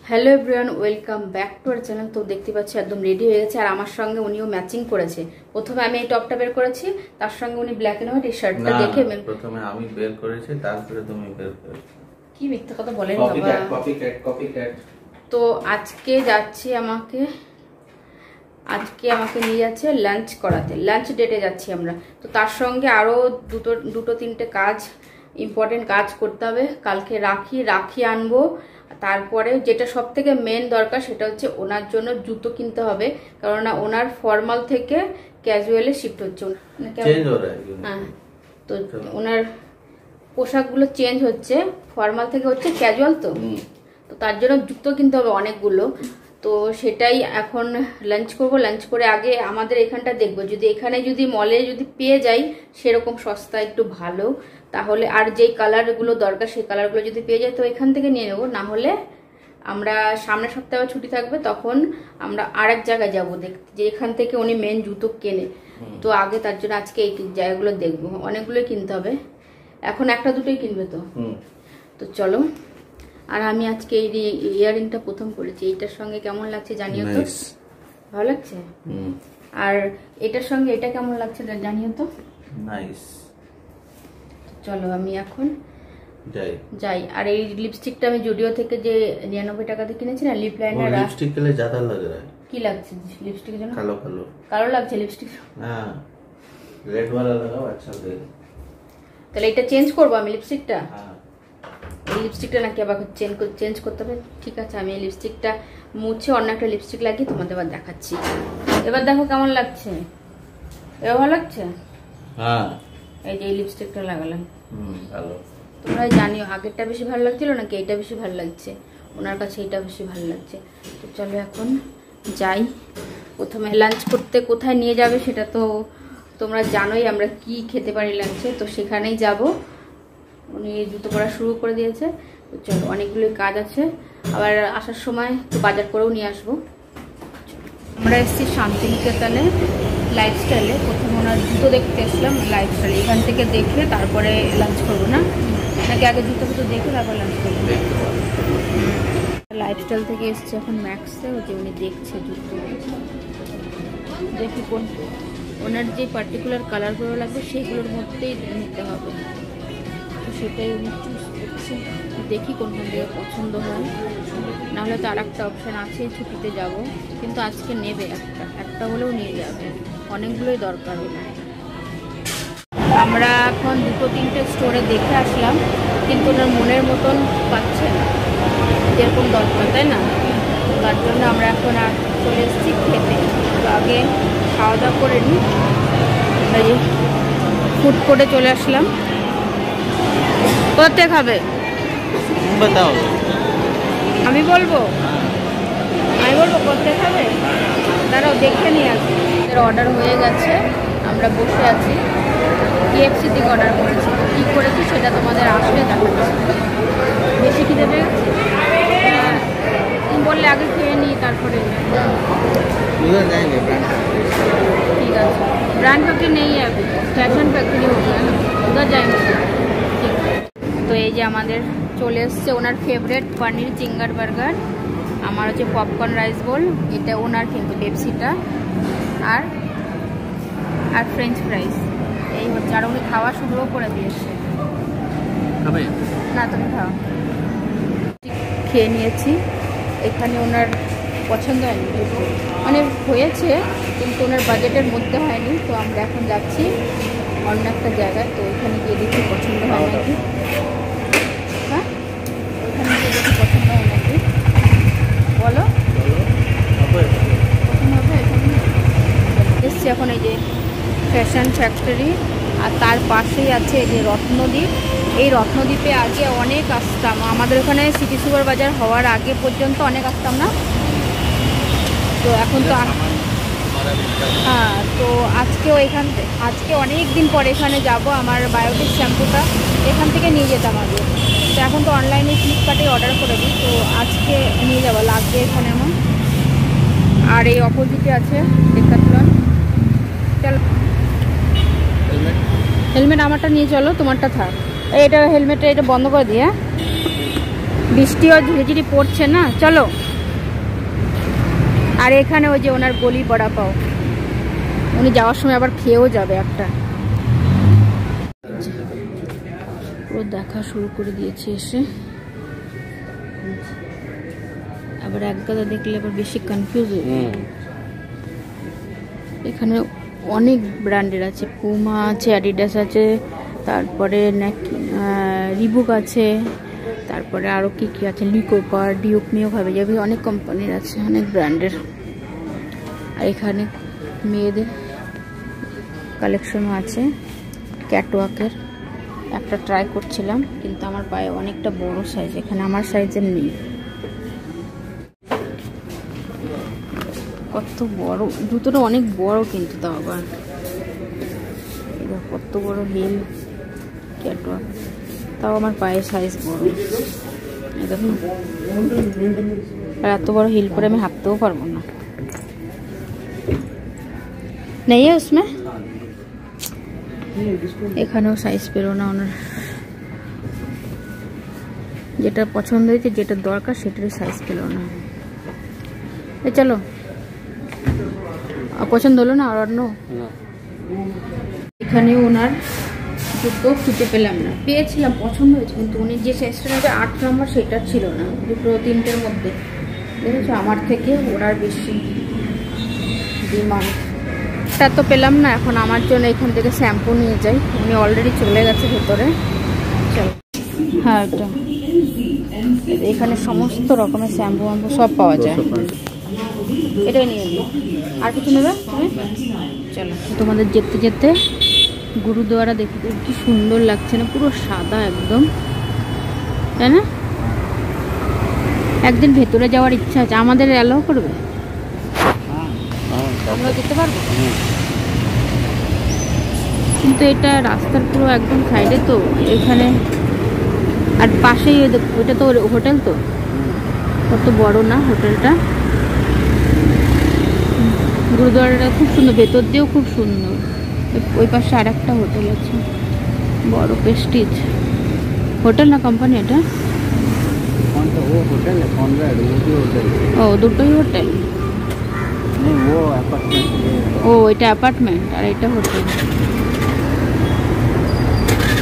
Hello everyone, welcome back to our channel. তো দেখতে পাচ্ছি একদম রেডি হয়ে গেছে, আর আমার সঙ্গে উনিও ম্যাচিং করেছে। প্রথমে আমি এই টপটা বের করেছি, তার সঙ্গে উনি ব্ল্যাক এন্ড হোয়াইট এই শার্টটা দেখে প্রথমে আমি বের করেছি, তারপরে তুমি বের করেছো। কি মিথ্যা কথা বলেন বাবা। কপিক্যাট। তো আজকে আমাকে নিয়ে যাচ্ছে লাঞ্চ করাতে, লাঞ্চ ডেটে যাচ্ছি আমরা। তো তার সঙ্গে আরো দুটো তিনটে কাজ, ইম্পর্টেন্ট কাজ করতে হবে। কালকে রাখি আনবো। তারপরে যেটা সব থেকে মেন দরকার সেটা হচ্ছে ওনার জন্য জুতো কিনতে হবে, কারণ ওনার ফর্মাল থেকে ক্যাজুয়ালে শিফট হচ্ছে। হ্যাঁ, তো ওনার পোশাকগুলো চেঞ্জ হচ্ছে, ফর্মাল থেকে হচ্ছে ক্যাজুয়াল। তো তার জন্য জুতো কিনতে হবে অনেকগুলো। তো সেটাই এখন লাঞ্চ করব। লাঞ্চ করে আগে আমাদের এখানটা দেখবো, যদি মলে যদি পেয়ে যাই সেরকম সস্তা একটু ভালো, তাহলে আর যেই কালারগুলো দরকার সেই কালারগুলো যদি পেয়ে যাই তো এখান থেকে নিয়ে নেবো। না হলে আমরা সামনের সপ্তাহে ছুটি থাকবে, তখন আমরা আরেক জায়গায় যাবো দেখতে, যে এখান থেকে উনি মেন জুতো কেনে। তো আগে তার জন্য আজকে এই জায়গাগুলো দেখবো, অনেকগুলোই কিনতে হবে। এখন একটা দুটোই কিনবে তো চলো। আর আমি আজকে এই ইয়ারিংটা প্রথম করেছি, এইটার সঙ্গে কেমন লাগছে জানিও তো। ভালো লাগছে? আর এটার সঙ্গে এটা কেমন লাগছে জানিও তো। নাইস। চলো আমি এখন যাই। আর এই লিপস্টিকটা আমি জুডিও থেকে যে 99 টাকাতে কিনেছি না, লিপ লাইনার। লিপস্টিক के लिए ज्यादा लग रहा है। কি লাগছে লিপস্টিকের জন্য? কালো লাগছে লিপস্টিক। হ্যাঁ, রেড वाला लगाओ, अच्छा लगेगा। তাহলে এটা চেঞ্জ করব আমি লিপস্টিকটা। হ্যাঁ, এই লিপস্টিকটা নাকি আবার চেঞ্জ করতে হবে? ঠিক আছে, আমি এই লিপস্টিকটা মুছে অন্য একটা লিপস্টিক লাগিয়ে তোমাদের আবার দেখাচ্ছি। এবার দেখো কেমন লাগছে। এবার ভালো লাগছে? হ্যাঁ, এই যে এই লিপস্টিকটা লাগালাম। ভালো। তোমরা জানিও আগেরটা বেশি ভালো লাগছিল নাকি এইটা বেশি ভালো লাগছে। ওনার কাছে এইটা বেশি ভালো লাগছে। তো চলো এখন যাই। প্রথমে লাঞ্চ করতে কোথায় নিয়ে যাবে সেটা তো তোমরা জানোই, আমরা কি খেতে পারি লাঞ্চে, তো সেখানেই যাব। উনি জুতো পরা শুরু করে দিয়েছে। তো চলো, অনেকগুলো কাজ আছে, আবার আসার সময় তো বাজার করেও নিয়ে আসবো। আমরা এসেছি শান্তিনিকেতনে লাইফস্টাইলে। প্রথমে ওনার জুতো দেখতে এসলাম লাইফস্টাইল, এখান থেকে দেখে তারপরে লাঞ্চ করবো না, নাকি আগে জুতো দেখে তারপর লাঞ্চ করবো? লাইফস্টাইল থেকে এসছে এখন ম্যাক্সে, যে উনি দেখছে জুতো। দেখি কোন ওনার যে পার্টিকুলার কালারগুলো লাগবে সেইগুলোর মধ্যেই নিতে হবে, তো সেটাই উনি চুজ করছে। দেখি কোনখান থেকে পছন্দ হয়, নাহলে তো আর একটা অপশান আছে, ছুটিতে যাব। কিন্তু আজকে নেবে একটা হলেও নিয়ে যাবে, অনেকগুলোই দরকার হলো। আমরা এখন দুটো তিনটে স্টোরে দেখে আসলাম, কিন্তু ওনার মনের মতন পাচ্ছে না যেরকম দরকার, তাই না? তার জন্য আমরা এখন আর চলে এসেছি খেতে। তো আগে খাওয়া দাওয়া করে নিই। এই ফুড কোর্টে চলে আসলাম। কোথা থেকে খাবে बताओ। আমি বলবো কোথা থেকে খাবে, তারাও দেখে নিয়ে আসবে। অর্ডার হয়ে গেছে, আমরা বসে আছি। KFC থেকে অর্ডার করেছি, কী করেছি সেটা তোমাদের আসলে দেখাচ্ছি। বেশি খিদে পেয়েছি, তুমি বললে আগে খেয়ে নিই তারপরে। ঠিক আছে, ब्रांड फैक्ट्री नहीं है अभी, फैशन फैक्ट्री हो गया ना, उधर जाएंगे। ठीक है, তো এই যে আমাদের চলে এসছে ওনার ফেভারিট পনির চিঙ্গার বার্গার, আমার হচ্ছে পপকর্ন রাইস বোল, এটা ওনার কিন্তু পেপসিটা, আর ফ্রেঞ্চ ফ্রাইস। এই হচ্ছে, আর উনি খাওয়া শুরুও করে দিয়েছে। না তুমি খাও। খেয়ে নিয়েছি। এখানে ওনার পছন্দ হয়নি, মানে হয়েছে কিন্তু ওনার বাজেটের মধ্যে হয়নি। তো আমরা এখন যাচ্ছি অন্য একটা জায়গায়, তো ওইখানে গিয়ে দেখি পছন্দ হয় নাকি। হ্যাঁ, ওইখানে গিয়ে দেখি পছন্দ হয় নাকি, বলো পছন্দ হবে। এসছি এখন এই যে ফ্যাশন ফ্যাক্টরি, আর তার পাশেই আছে এই যে রত্নদ্বীপ। এই রত্নদ্বীপে আগে অনেক আসতাম, আমাদের ওখানে সিটি সুপার বাজার হওয়ার আগে পর্যন্ত অনেক আসতাম না। তো এখন তো হ্যাঁ, তো আজকে অনেক দিন পরে এখানে যাব। আমার বায়োটিক শ্যাম্পুটা এখান থেকে নিয়ে যেতাম আগে, তো এখন তো অনলাইনে ফ্লিপকার্টে অর্ডার করে দিই। তো আজকে নিয়ে যাবো, লাগবে এখানে আমার। আর এই অপোজিটে আছে ডেকাথলন। চলো, হেলমেট আমারটা নিয়ে চলো, তোমারটা থাক। এটা হেলমেটটা এটা বন্ধ করে দিয়ে বৃষ্টিও ঝিরিঝিরি পড়ছে না, চলো। আর এখানে ওই যে ওনার গলি বড়া পাও, উনি যাওয়ার সময় আবার খেয়েও যাবে একটা। পুরো দেখা শুরু করে দিয়েছে এসে, আবার এক গাদা দেখলে আবার বেশি কনফিউজ হয়ে যায়। এখানে অনেক ব্র্যান্ডের আছে, পুমা আছে, অ্যাডিডাস আছে, তারপরে রিবুক আছে, তারপরে আরও কি কি আছে, লিকোপার, ডিউক, মিও ভাবে যাবে, অনেক কোম্পানির আছে, অনেক ব্র্যান্ডের। আর এখানে মেয়েদের কালেকশনও আছে, ক্যাটওয়াকের। একটা ট্রাই করছিলাম কিন্তু আমার পায়ে অনেকটা বড় সাইজ, এখানে আমার সাইজের নেই। কত বড় জুতোটা, অনেক বড় কিন্তু, তাও আবার কত বড় হিল ক্যাটওয়াক, তাও আমার পায়ের সাইজ বড়। দেখুন, আর এত বড় হিল পরে আমি হাঁটতেও পারবো না। নেই উসমে, এখানেও সাইজ পেরো না ওনার। যেটা পছন্দ হয়েছে, যেটা দরকার সেটারই সাইজ পেল না। চলো, পছন্দ হলো না আর অন্য। এখানে ওনার জুতো খুঁজে পেলাম না, পেয়েছিলাম, পছন্দ হয়েছে, কিন্তু উনি যে সাইজটা নেবে 8 নম্বর সেটা ছিল না। দুটো তিনটের মধ্যে দেখেছো, আমার থেকে ওনার বেশি ডিমান্ড। তা তো পেলাম না, এখন আমার জন্য এখান থেকে শ্যাম্পু নিয়ে যাই। উনি অলরেডি চলে গেছে ভেতরে। চল, হ্যাঁ, এটা এখানে সমস্ত রকমের শ্যাম্পু ওয়াম্পু সব পাওয়া যায়, এটাই নিয়ে নিই। আর কিছু নেবে তুমি? চলো, তোমাদের যেতে যেতে গুরুদুয়ারা দেখতে কি সুন্দর লাগছে না, পুরো সাদা একদম, তাই না? একদিন ভেতরে যাওয়ার ইচ্ছা আছে, আমাদের অ্যালাউ করবে? আমরা যেতে পারবো? কিন্তু এটা রাস্তার পুরো একদম সাইডে তো, এখানে আর পাশেই ওইটা তো হোটেল, তো কত বড় না হোটেলটা। গুরুদুয়ারাটা খুব সুন্দর, ভেতর দিয়েও খুব সুন্দর। ওই পাশে আর একটা হোটেল আছে, বড় প্রেস্টিজ হোটেল না কোম্পানি এটা? ও, দুটোই হোটেল। ও, এটা অ্যাপার্টমেন্ট আর এটা হোটেল।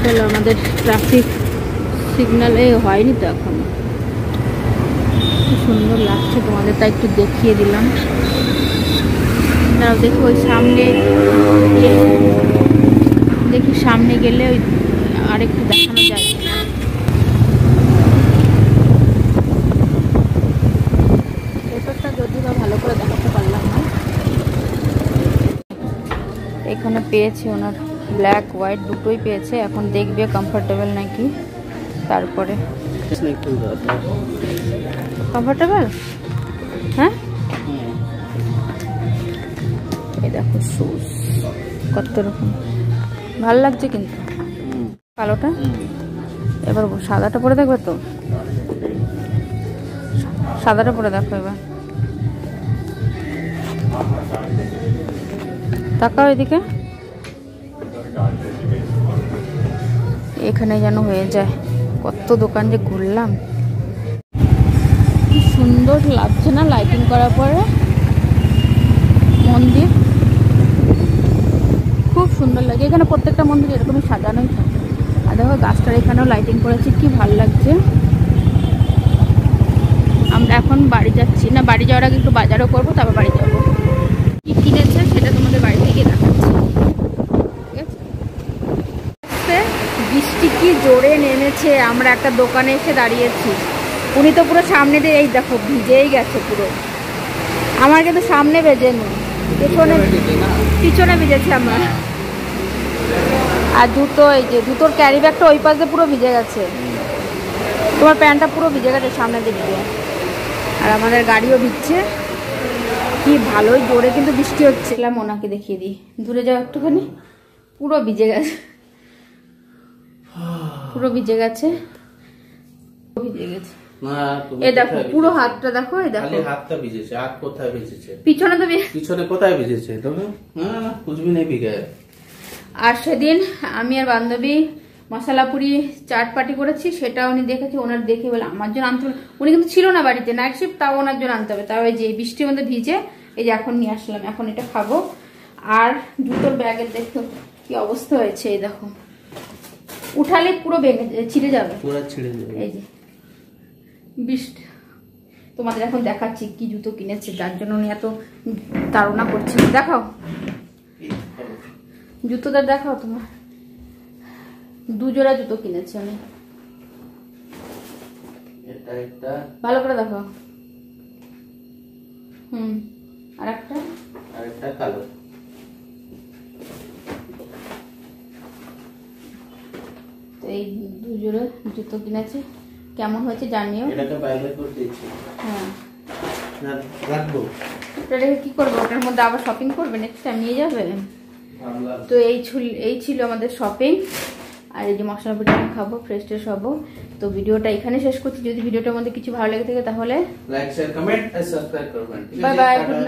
চলো, আমাদের ট্রাফিক সিগন্যালে হয়নি তো এখনো। খুব সুন্দর লাগছে তোমাদের, তাই একটু দেখিয়ে দিলাম। দাঁড়াও দেখি, ওই সামনে দেখি, সামনে গেলে ওই আরেকটু দেখানো যায়। ভেতরটা যদি বা ভালো করে দেখাতে পারলাম না। এখানে পেয়েছে ওনার ব্ল্যাক হোয়াইট দুটোই পেয়েছে, এখন দেখবে কমফোর্টেবল নাকি, তারপরে কমফোর্টেবল। হ্যাঁ, এই দেখো শুজ কত রকম, ভালো লাগছে কিন্তু কালোটা। এবার সাদাটা পরে দেখবে তো, সাদাটা পরে দেখো এবার, তাকাও এদিকে। এখানে যেন হয়ে যায়, কত দোকান যে ঘুরলাম। কি সুন্দর লাগছে না লাইটিং করার পরে মন্দির, খুব সুন্দর লাগে। এখানে প্রত্যেকটা মন্দির এরকমই সাজানোই থাকে। আর দেখো গাছটার এখানেও লাইটিং করেছে, কি ভালো লাগছে। আমরা এখন বাড়ি যাচ্ছি না, বাড়ি যাওয়ার আগে একটু বাজারও করবো, তারপর বাড়ি যাবো। কি কিনেছে সেটা তোমাদের বাড়ি থেকে দেখাচ্ছি, ঠিক আছে? বৃষ্টি কি জোরে নেমেছে, আমরা একটা দোকানে এসে দাঁড়িয়েছি। উনি তো পুরো সামনে দিয়ে, এই দেখো ভিজেই গেছে পুরো। আমার কিন্তু সামনে ভেজেনি, পিছনে ভিজেছে আমার। আর জুতো, এই যে জুতোর ক্যারি ব্যাগটা ওই পাশে পুরো ভিজে গেছে, তোমার প্যান্টটা পুরো ভিজে গেছে সামনের দিক দিয়ে। আর আমাদের গাড়িও ভিজছে, কি ভালোই জোরে কিন্তু বৃষ্টি হচ্ছিলাম। ওনাকে দেখিয়ে দিই, দূরে যাও একটুখানি, পুরো ভিজে গেছে, পুরো ভিজে গেছে, ভিজে গেছে। এই দেখো পুরো হাতটা দেখো, এই দেখো হাতটা ভিজেছে। হাত কোথায় ভিজেছে? পিছনে তো, পিছনে কোথায় ভিজেছে? তো না, কুছ ভি নেই ভিজে। আর সেদিন আমি আর বান্ধবী মশলা পুরি চাট পাটি করেছি, সেটা উনি দেখেছি, ওনার দেখে বলে আমার জন্য আনতে হবে। উনি কিন্তু ছিল না বাড়িতে, নাইট শিফট, তাও ওনার জন্য আনতে হবে। তাও এই যে বৃষ্টির মধ্যে ভিজে এই যে এখন নিয়ে আসলাম, এখন এটা খাবো। আর জুতোর ব্যাগের দেখো কি অবস্থা হয়েছে, এই দেখো উঠালে পুরো ছিঁড়ে যাবে, পুরো ছিঁড়ে যাবে। এই যে বৃষ্টি, তোমাদের এখন দেখাচ্ছি কি জুতো কিনেছে, যার জন্য উনি এত তাড়না করছে। দেখাও জুতোটা, দেখাও তোমার, 2 জোড়া জুতো কিনেছে উনি। এটা একটা, ভালো করে দেখাও। আর একটা কালো। তো এই 2 জোড়া জুতো কিনেছে, কেমন হয়েছে জানিও। এটাকে বাইরে করে দিচ্ছি। হ্যাঁ না রাখবো, এটা কি করবো, ওটার মধ্যে আবার শপিং করবে, নেক্সট টাইম নিয়ে যাবে। তো এই ছিল আমাদের শপিং। আর এই যে মশলা পুরি খাবো, ফ্রেশ ট্রেশ হবো। তো ভিডিওটা এখানে শেষ করছি। যদি ভিডিওটার মধ্যে কিছু ভালো লেগে থাকে তাহলে লাইক শেয়ার কমেন্ট আর সাবস্ক্রাইব করবেন। Bye bye, good night.